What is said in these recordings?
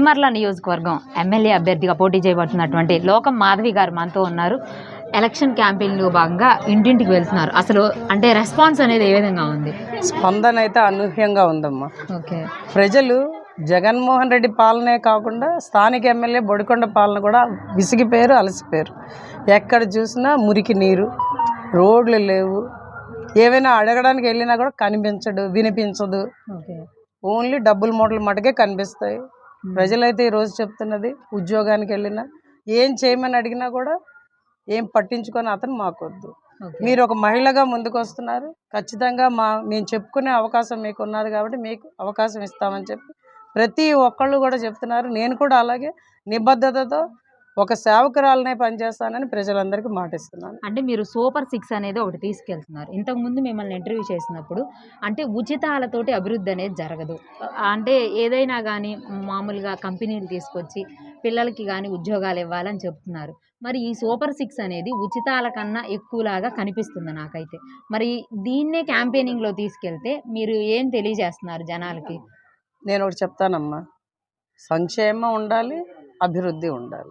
నెల్లిమర్ల నియోజకవర్గం ఎమ్మెల్యే అభ్యర్థిగా పోటీ చేయబడుతున్నటువంటి లోకం మాధవి గారు మనతో ఉన్నారు. ఎలక్షన్ క్యాంపెయిన్లో భాగంగా ఇంటింటికి వెళ్తున్నారు. అసలు అంటే రెస్పాన్స్ అనేది ఏ విధంగా ఉంది? స్పందన అయితే అనూహ్యంగా ఉందమ్మా. ఓకే, ప్రజలు జగన్మోహన్ రెడ్డి పాలనే కాకుండా స్థానిక ఎమ్మెల్యే బొడికొండ పాలన కూడా విసిగిపోయారు, అలసిపోయారు. ఎక్కడ చూసినా మురికి నీరు, రోడ్లు లేవు, ఏవైనా అడగడానికి వెళ్ళినా కూడా కనిపించడు, వినిపించదు. ఓన్లీ డబ్బుల మూటలు మటుకే కనిపిస్తాయి. ప్రజలైతే ఈరోజు చెప్తున్నది, ఉద్యోగానికి వెళ్ళినా ఏం చేయమని అడిగినా కూడా ఏం పట్టించుకొని అతను మాకొద్దు, మీరు ఒక మహిళగా ముందుకు వస్తున్నారు, ఖచ్చితంగా మేము చెప్పుకునే అవకాశం మీకు ఉన్నది కాబట్టి మీకు అవకాశం ఇస్తామని చెప్పి ప్రతి ఒక్కళ్ళు కూడా చెప్తున్నారు. నేను కూడా అలాగే నిబద్ధతతో ఒక సేవకురాలనే పనిచేస్తానని ప్రజలందరికీ మాటిస్తున్నాను. అంటే మీరు సూపర్ 6 అనేది ఒకటి తీసుకెళ్తున్నారు. ఇంతకుముందు మిమ్మల్ని ఇంటర్వ్యూ చేసినప్పుడు అంటే ఉచితాలతోటి అభివృద్ధి అనేది జరగదు, అంటే ఏదైనా కానీ మామూలుగా కంపెనీలు తీసుకొచ్చి పిల్లలకి కానీ ఉద్యోగాలు ఇవ్వాలని చెప్తున్నారు. మరి ఈ సూపర్ 6 అనేది ఉచితాల కన్నా ఎక్కువలాగా కనిపిస్తుంది నాకైతే. మరి దీన్నే క్యాంపెయినింగ్లో తీసుకెళ్తే మీరు ఏం తెలియజేస్తున్నారు జనాలకి? నేను ఒకటి చెప్తానమ్మా, సంక్షేమం ఉండాలి, అభివృద్ధి ఉండాలి,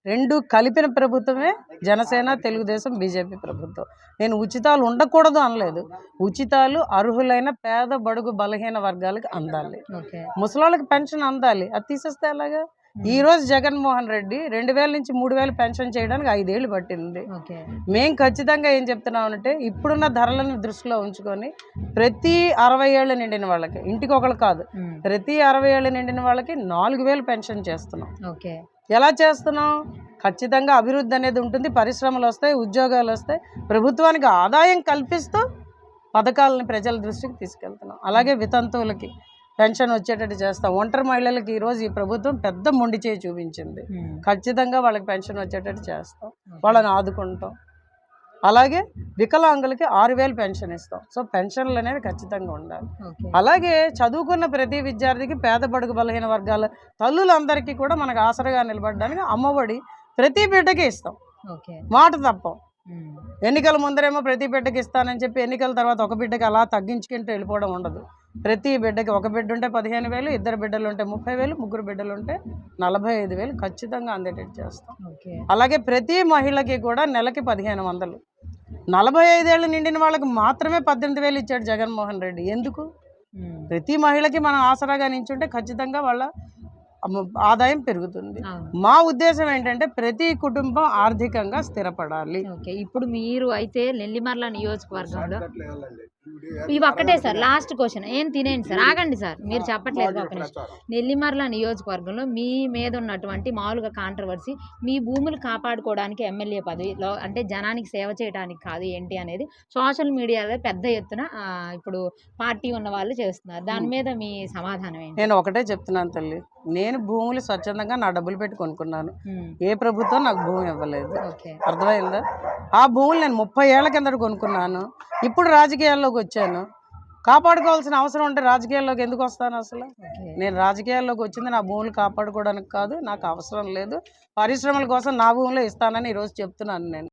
రెండు కలిపిన ప్రభుత్వమే జనసేన, తెలుగుదేశం, బీజేపీ ప్రభుత్వం. నేను ఉచితాలు ఉండకూడదు అనలేదు. ఉచితాలు అర్హులైన పేద బడుగు బలహీన వర్గాలకు అందాలి, ముసలాళ్ళకి పెన్షన్ అందాలి. అది తీసేస్తే ఎలాగా? ఈ రోజు జగన్మోహన్ రెడ్డి 2000 నుంచి 3000 పెన్షన్ చేయడానికి 5 ఏళ్ళు పట్టింది. మేము ఖచ్చితంగా ఏం చెప్తున్నామంటే ఇప్పుడున్న ధరలను దృష్టిలో ఉంచుకొని ప్రతి 60 ఏళ్ళు నిండిన వాళ్ళకి, ఇంటికి ఒకళ్ళు కాదు, ప్రతి 60 ఏళ్ళు నిండిన వాళ్ళకి 4000 పెన్షన్ చేస్తున్నాం. ఎలా చేస్తున్నాం? ఖచ్చితంగా అభివృద్ధి అనేది ఉంటుంది, పరిశ్రమలు వస్తాయి, ఉద్యోగాలు వస్తాయి, ప్రభుత్వానికి ఆదాయం కల్పిస్తూ పథకాలని ప్రజల దృష్టికి తీసుకెళ్తున్నాం. అలాగే వితంతువులకి పెన్షన్ వచ్చేటట్టు చేస్తాం. ఒంటరి మహిళలకి ఈరోజు ఈ ప్రభుత్వం పెద్ద మొండి చేయి చూపించింది, ఖచ్చితంగా వాళ్ళకి పెన్షన్ వచ్చేటట్టు చేస్తాం, వాళ్ళని ఆదుకుంటాం. అలాగే వికలాంగులకి 6000 పెన్షన్ ఇస్తాం. సో పెన్షన్లు అనేవి ఖచ్చితంగా ఉండాలి. అలాగే చదువుకున్న ప్రతి విద్యార్థికి, పేద బడుగు బలహీన వర్గాల తల్లులందరికీ కూడా మనకు ఆసరగా నిలబడడానికి అమ్మఒడి ప్రతి బిడ్డకి ఇస్తాం, మాట తప్పం. ఎన్నికల ముందరేమో ప్రతి బిడ్డకి ఇస్తానని చెప్పి ఎన్నికల తర్వాత ఒక బిడ్డకి అలా తగ్గించుకుంటూ వెళ్ళిపోవడం ఉండదు. ప్రతి బిడ్డకి, ఒక బిడ్డ ఉంటే 15,000, 2 బిడ్డలు ఉంటే 30,000, 3 బిడ్డలు ఉంటే 45,000 ఖచ్చితంగా అందేటట్టు చేస్తాం. అలాగే ప్రతి మహిళకి కూడా నెలకి 1500. 45 ఏళ్ళు నిండిన వాళ్ళకి మాత్రమే 18,000 ఇచ్చాడు జగన్మోహన్ రెడ్డి. ఎందుకు? ప్రతి మహిళకి మనం ఆసరాగా నించుంటే ఖచ్చితంగా వాళ్ళ ఆదాయం పెరుగుతుంది. మా ఉద్దేశం ఏంటంటే ప్రతి కుటుంబం ఆర్థికంగా స్థిరపడాలి. ఇప్పుడు మీరు అయితే నెల్లిమర్ల నియోజకవర్గంలో ఇవి ఒక్కటే సార్, లాస్ట్ క్వశ్చన్. ఏం తినేయండి సార్, ఆగండి సార్, మీరు చెప్పట్లేదు. నెల్లిమర్ల నియోజకవర్గంలో మీ మీద ఉన్నటువంటి మామూలుగా కాంట్రవర్సీ, మీ భూములు కాపాడుకోవడానికి ఎమ్మెల్యే పదవిలో అంటే జనానికి సేవ చేయడానికి కాదు ఏంటి అనేది సోషల్ మీడియాలో పెద్ద ఎత్తున ఇప్పుడు పార్టీ ఉన్న వాళ్ళు చేస్తున్నారు. దాని మీద మీ సమాధానం ఏంటి? నేను ఒకటే చెప్తున్నాను తల్లి, నేను భూములు స్వచ్ఛందంగా నా డబ్బులు పెట్టి కొనుక్కున్నాను. ఏ ప్రభుత్వం నాకు భూమి ఇవ్వలేదు, అర్థమైందా? ఆ భూములు నేను 30 ఏళ్ల కిందట కొనుక్కున్నాను. ఇప్పుడు రాజకీయాల్లోకి వచ్చాను. కాపాడుకోవాల్సిన అవసరం ఉంటే రాజకీయాల్లోకి ఎందుకు వస్తాను? అసలు నేను రాజకీయాల్లోకి వచ్చింది నా భూములు కాపాడుకోవడానికి కాదు, నాకు అవసరం లేదు. పరిశ్రమల కోసం నా భూములు ఇస్తానని ఈరోజు చెప్తున్నాను నేను.